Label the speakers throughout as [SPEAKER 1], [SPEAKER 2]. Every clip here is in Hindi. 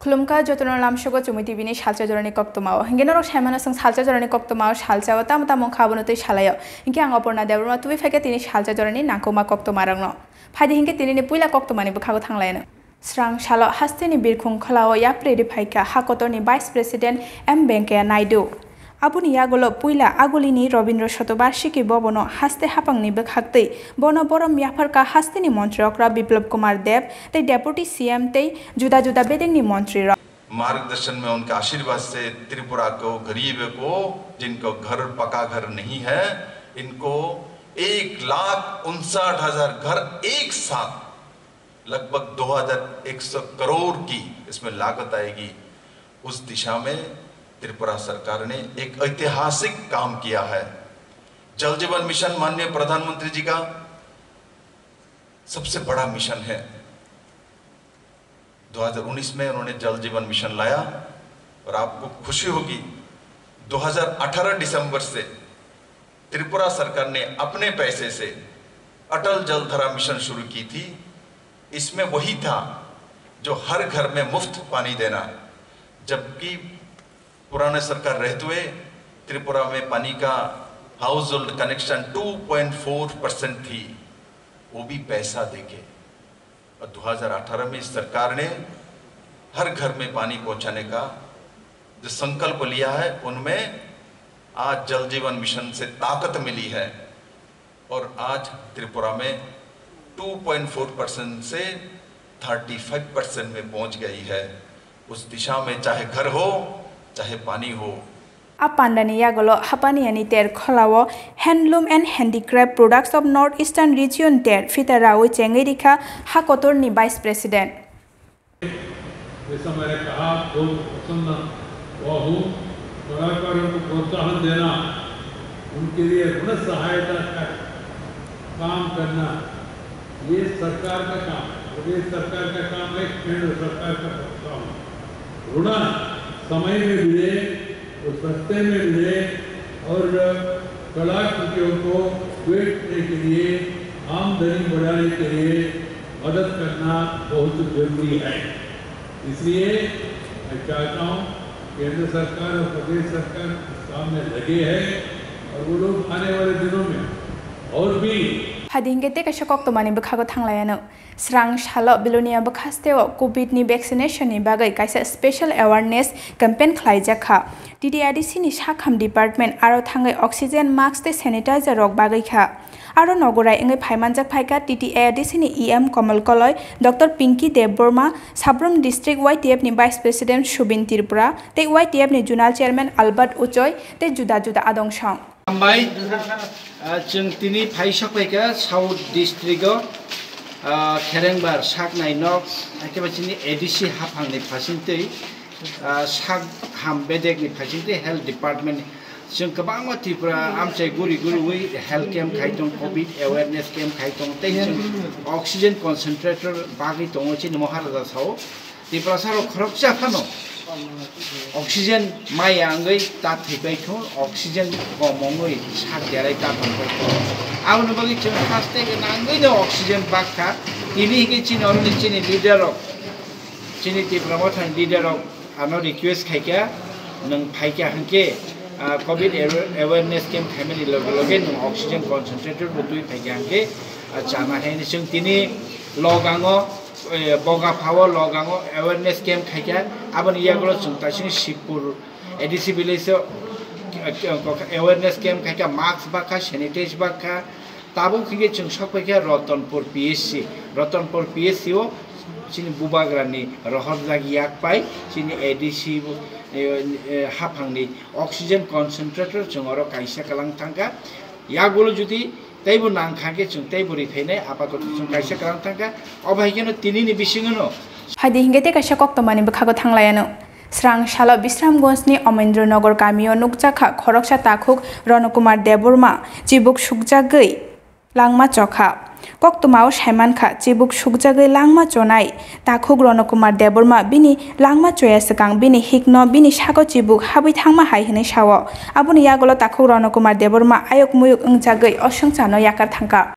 [SPEAKER 1] खुलुमका जतन लामसुगो चुमी टिभिनि सालचा जरानि कक्तमाव हिंगेनरक साइमानो जों सालचा जरानि कक्तमाव सालचाव ताम खाबोनो तै सालायो हिंके आं अपर्णा देबरमा तुबि फाइके तिनि सालचा जरानि नांकोमा कक्तमारंनो फाइदि हिंके तिनि पुइला कक्तमानि बखागो थांलायनो स्रां साल हास्तेनि बिरखुं खलाव याप्रेदि फाइका हाकतरनि vice president M Venkaiah Naidu आबुनि यागोलो पुइला आगुलिनि रवीन्द्र शतबार्षिकी भवनो हास्ते हापांनि बखागतै बनो बरम याफरका हास्तेनि मन्त्रियकरा बिप्लब कुमार देव तै डेपुटी सीएम तै जुदा जुदा बेदेंनि मन्त्री
[SPEAKER 2] मार्गदर्शन में उनके आशीर्वाद से त्रिपुरा को गरीब को जिनको घर पका घर नहीं है इनको 1,59,000 घर एक साथ लगभग 2,100 करोड़ की इसमें लागत आएगी। उस दिशा में त्रिपुरा सरकार ने एक ऐतिहासिक काम किया है। जल जीवन मिशन माननीय प्रधानमंत्री जी का सबसे बड़ा मिशन है। 2019 में उन्होंने जल जीवन मिशन लाया और आपको खुशी होगी 2018 दिसंबर से त्रिपुरा सरकार ने अपने पैसे से अटल जलधारा मिशन शुरू की थी। इसमें वही था जो हर घर में मुफ्त पानी देना, जबकि पुराने सरकार रहते हुए त्रिपुरा में पानी का हाउस होल्ड कनेक्शन 2.4% थी, वो भी पैसा देके। और 2018 में इस सरकार ने हर घर में पानी पहुंचाने का जो संकल्प लिया है, उनमें आज जल जीवन मिशन से ताकत मिली है और आज त्रिपुरा में 2.4% से 35% में पहुंच गई है। उस दिशा में चाहे घर हो चाहे पानी हो।
[SPEAKER 1] Apandani yagolo hapaniani ter kholawo handloom and handicraft products of northeastern region ter fitarawi chengerika hakotorni vice president
[SPEAKER 3] जैसा मैंने कहा बहुत पसंद हुआ हूँ। कलाकारों को प्रोत्साहन देना, उनके लिए ऋण सहायता का काम करना, ये सरकार का काम है। प्रदेश सरकार का काम है, केंद्र सरकार का काम है। ऋण समय में मिले और सस्ते में मिले और कलाकारों को बेचने के लिए, आमदनी बढ़ाने के लिए मदद करना बहुत जरूरी है। इसलिए मैं चाहता हूँ केंद्र सरकार और प्रदेश सरकार सामने लगे हैं और वो लोग आने वाले दिनों में और भी
[SPEAKER 1] Hadingete ka shakok to mani bukhago thanglayano srang shalo bilonia bukhasteo covid ni vaccination ni bagai kaisa special awareness campaign khlaijakha TDIDC ni shakham department aro thangai oxygen mask te sanitizer rok bagai kha aro nogorai engai phaimanjak phaika TDIDC ni EM Kamal Koloi Dr Pinky Debborma Sabram district YTF ni vice president Shubin Tripura te YTF ni junal chairman Albert Uchoy te juda juda adongsang
[SPEAKER 4] Ambai जों दिनै फाइसखैका साउथ डिस्ट्रिक्टआव खेरेंबार साक नाइनक एकेबारे एडिसि हाफांनि फारसेथिं साक हाम बेदेकनि फारसेथिं हेल्थ डिपार्टमेंट जों गोबां मानसिफोरा आमचाय गुरि गुरुयै हेल्थ केम्प खायदों, कोविड एवेयारनेस केम्प खायदों, तै जों अक्सिजेन कनसेन्ट्रेटर बागै दङ चिनि महाराजा साव दिप्रासाराव खरकसा फानो ऑक्सीजन माय आंगै ताथैबायखौ ऑक्सीजन गमङै सागदेराय ताथैबायखौ आउनु बगै जों फास्टे नांगैनो ऑक्सीजन बाखा दिनै गे चिनि लीडर ऑफ चिनि दिप्रामा थां लीडर ऑफ आनो रिक्वेस्ट खायका नों फायका हंके कोविड अवेयरनेस केम्प खायमानि लगे नों ऑक्सीजन कनसेन्ट्रेटर बुतुय फायका हंके जाना है जों दिनै लगाङो बगा फावो लगाङो अवेयरनेस केम्प खायका आबन यागलो जोंतासिनि Shivpur ADC village awareness camp खायका मास्क बाखा सैनिटाइज बाखा ताबो खिगे जों सफैका रतनपुर PSC ओ चिनि बुबाग्रानि रहर जागियाक पाइ चिनि एडिसि हाफांनि ऑक्सीजन कनसेन्ट्रेटर जों अरो कायसा कालां थांगा यागलो जुदि तैबो नांखागे जों तैबो रिफाइनाय आबादखौ जों कायसा कालां थांगा अबायकेनो तिनिनि बिसिङनो
[SPEAKER 1] हादि हिंगेते का शकok to mani bukhago thanglayano srang shalo Bisramgonsni Amendronagar gamio nukjakha khoroksa takhuk Ronokumar Deborma chibuk sukjagei langma chokha koktumao saimankha chibuk sukjagei langma chonai takhuk Ronokumar Deborma bini langma choyasakang bini hikno bini sago chibuk habai thangma hai hinai sawo abuni yagolo takhuk Ronokumar Deborma ayok muyuk ongjagei osongchano yakar thangka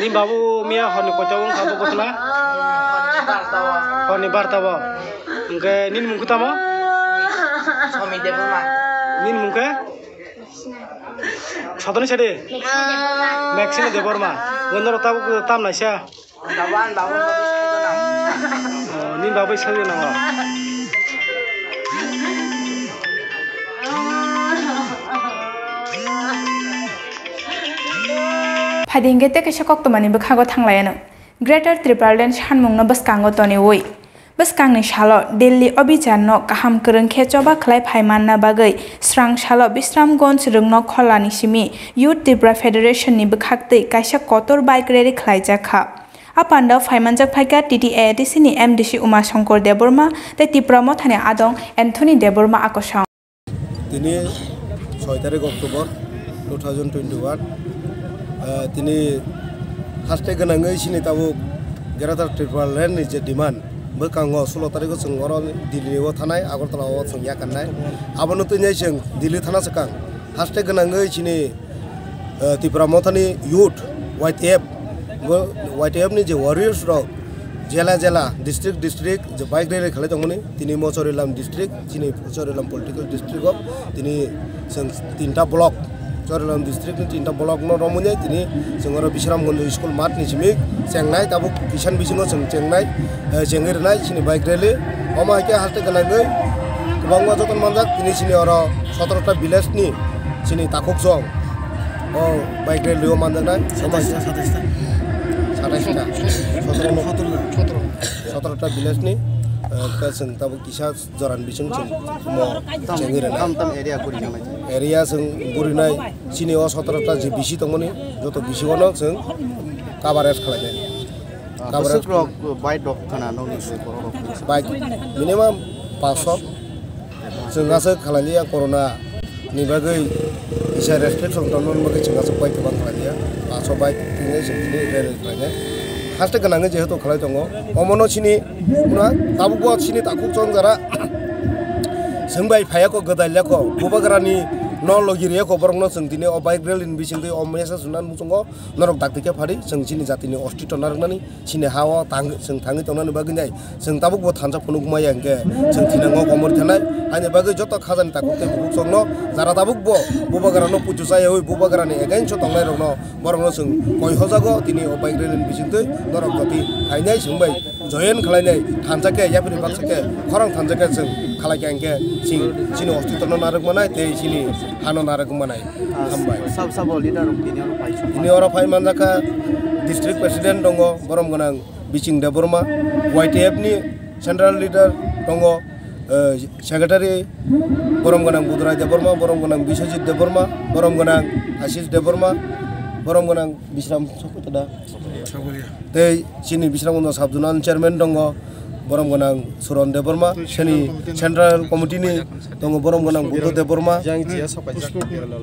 [SPEAKER 5] Ni babu mia honi kocawung kabu kotla. Honi bartawa. Engke nin mungku tamo?
[SPEAKER 6] Somi Deborma.
[SPEAKER 5] Nin mungke? Satu ni sede. Maxine Deborma. Gondor tabu tam nasya.
[SPEAKER 6] Kawan babu
[SPEAKER 5] Nin babu sayu nama.
[SPEAKER 1] Hadingge te kaisa koktomani bokhago thanglayano Greater Tripurland Sanmungno bwskango toni oi bwskangni salo Delhi Abhijan no kaham kwrung khe choba khlai phaimanna bagui Srang salo Bisramganj rungno kholani simi Youth Tripura Federation ni bwkhaktwi kaisa kotor bike rally khlaijakha apanda phaimanjak phaika TTATC ni MDC Uma Shankar Deborma tei Tripura Mothani Adong Anthony Deborma akosang
[SPEAKER 7] তিনি 6 তারিখ অক্টোবর 2021 তিনি হাসতে গোনাङै सिनि ताबुक ग्रेटार ट्रिपुरालेण्ड नि जे डिमान्ड बोखाङो 16 तारिखआव जों अर दिल्लीआव थानाय आगरतलाआव जों याकान्नाय आबनो तैनाय जों दिल्ली थाना सकां हासते गोनाङै सिनि त्रिपुरा मोथानि युथ YTF नि जे वारियर्स रक जेला डिस्ट्रिक्ट जो बाइक रैली खालाय दंमोन तिनि मचरिलाम डिस्ट्रिक्ट सिनि मचरिलाम पलिटिकल डिस्ट्रिक्ट अफ तिनि जों 3टा ब्लक चरिलाम डिस्ट्रिक्ट नि 3टा ब्लक न रमुने तिनि जोंरो बिश्रामगंज स्कुल मात नि सिमि चेंनाय ताबु किसान बिसिङो जों चेंनाय चेंगिरनाय सिनि बाइक रैली अमाके हासते गोनाङै गोबां जतन मानजाक तिनि सिनि अर 17टा विलेज नि सिनि ताकुक जं ओ बाइक रैली ओ मानजानाय समाजया 17टा विलेज नि जों ताबु किसा जरान बिसिं जों चेंगिरनाय एरिया जों बुरिनाय सिनि ओ 17टा जे बिसि दंमोन जत बिसिङनो जों कभारेज खालायनाय कभारेज बाइक डक थाना ननि बाइक मिनिमाम 500 जों गासै खालायलिया कोरोना नि बागै इसा रेस्ट्रिक्शन दंमोन मगे जों गासै बाइक गोबां खालायलिया 500 बाइक तिनि जों दिनै रेल खालायनाय हासते गोनाङै जेहेतु खालाय दङ अमनो सिनि उना ताबुक सिनि ताकुक जं जरा जों बाइ फायाको गदाइल्याको बुबाग्रानि न लगिरियाको बरंनो जों दिनै अ बाइक रेल इन बिसिंदै अ मेसा सुनान मुसंगो नरक दाकतिके फारि जों सिनि जातिनि अस्तित्व नारनानि सिनि हावा तांग जों थाङै तंनानै बागिनाय जों ताबुक थानसा फुनु गुमाय अंगे जों थिनांगो कमर थानाय आनि बागै जत खाजानि ताकुते बुक संनो जारा ताबुक बुबाग्रानो पुजुसाय होय बुबाग्रानि एगेन्स्ट तंनाय रनो बरंनो जों कय हजागो दिनै अ बाइक रेल इन बिसिंदै नरक दाति फायनाय जों बाइ जयन खालायनाय थानसाके याफिनि बाक्साके खरं थानसाके जों खालायके अंगे सिनि अस्तित्व नारगमानाय ते सिनि हानो नारगमानाय हामबाय सब लिडार दिनै अर फाय मानजाका डिस्ट्रिक्ट प्रेसिडेन्ट दङ बरम गोनां बिसिं देबरमा YTF नि सेन्ट्रेल लिडार दङ सेक्रेटारि बरम गोनां बुदराय देबरमा बरम गोनां बिश्वजित देबरमा बरम गोनां आशिष देबरमा बरम गोनां बिश्राम सपतदा ते सिनि बिश्रामगन्ज साबजुनान चेयारमेन दङ बरम गोनां सुरन देबरमा सिनि सेन्ट्रेल कमिटिनि दङ बरम गोनां बुद्ध देबरमा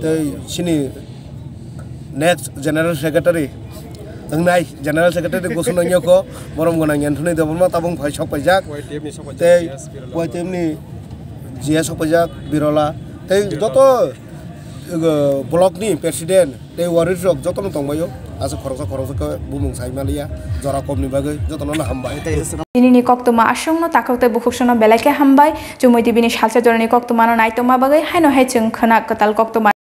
[SPEAKER 7] ते सिनि नेक्स्ट जनरल सेक्रेटारि जोंनाय जनरल सेक्रेटारि गसनयको बरम गोनां एन्थनी देबरमा ताबुं फाय सपायजाक ते YTF नि जिया सपायजाक बिरला ते जत ब्लक नि प्रेसिडेन्ट ते वारिस रक जतन दंबायो आसा खरसा बुमुं साइमालिया जरा कमनि बागै जतननो हामबाय
[SPEAKER 1] दिनैनि कक्तमा आसंनो ताकौते बुखुकसनो बेलाके हामबाय जुमै टिभिनि सालसा जरनि कक्तमानो नायतमा बागै हायनो हाय जों खोना कताल कक्तमा